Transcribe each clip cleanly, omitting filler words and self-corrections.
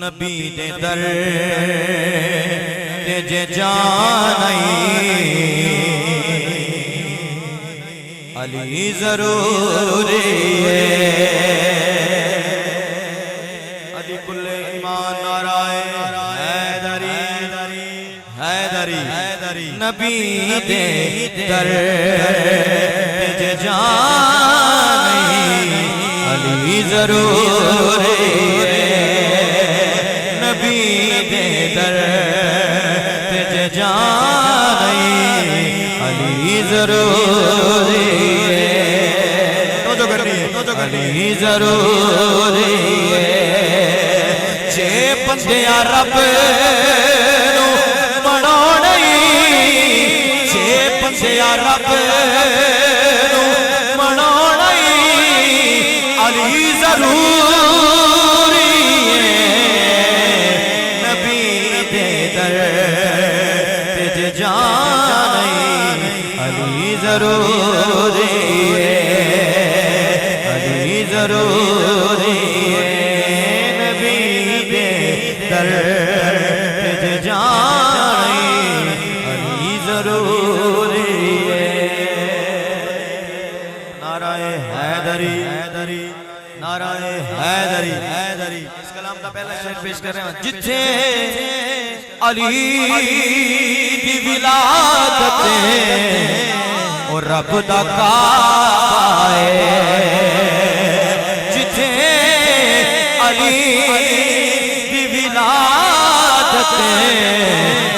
नबी दे दर ते जे जानाई अली जरूरी है। अली कुल्ले ईमान नाराए हैदरी हैदरी नबी दे दर ते जे जानाई अली जरूरी है। नबी दे दर ते जानाई अली जरूरी है। तो करनी है अली जरूरी है। जे बंदिया रब नू मनाना जे बंदिया रब नू मनाना अली जरूरी अली जरूरी है। अली जरूरी है। नबी दे दर ते जानाई अली जरूरी है। नाराए हैदरी नाराए हैदरी। इस कलाम का पहला शेर पेश कर रहे हैं। जिथे अली दी विलादत और रब दा काबा है। जिथे अली दी विलादत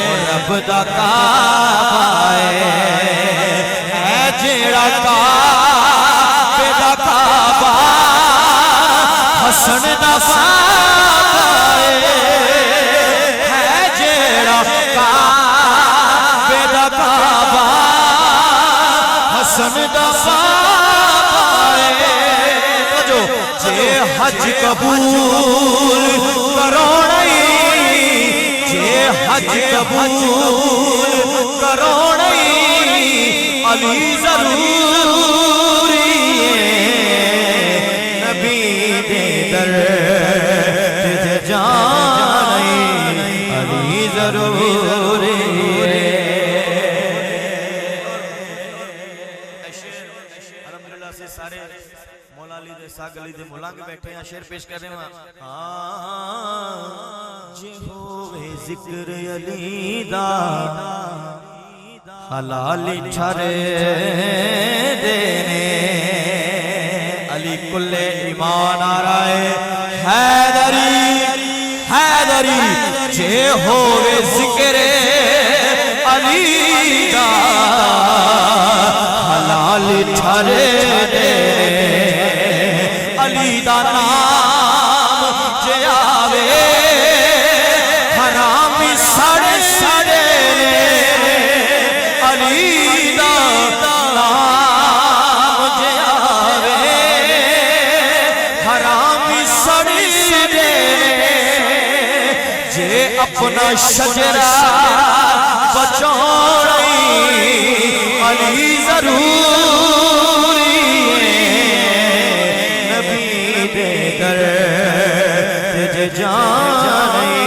और रब दा काबा है। जेड़ा काबे दा काबा हसन दा साबा है। जेड़ा काबे दा काबा हसन दा साबा है। जो जे हज कबूल करोणई जे हज कबूल करोणई अली जरूरी है। नबी दे दर ते जानाई अली जरूरी है। अल्हम्दुलिल्लाह से सारे मौला अली दे साग अली दे मुलांग बैठे हैं। शेर पेश कर रहे हैं। जे होवे जिक्र अली दा हलाल ठरे देने अली कुल्ले ईमान नाराए हैदरी जे होवे जिक्र अली दा हलाल ठरे देने अली दा नाम जे आवे हरामी साड़े साड़े अली दा नाम जे आवे हरामी सड़ी दे। जे अपना शजरा बचाई अली जरूरी है। नबी दे दर ते जानाई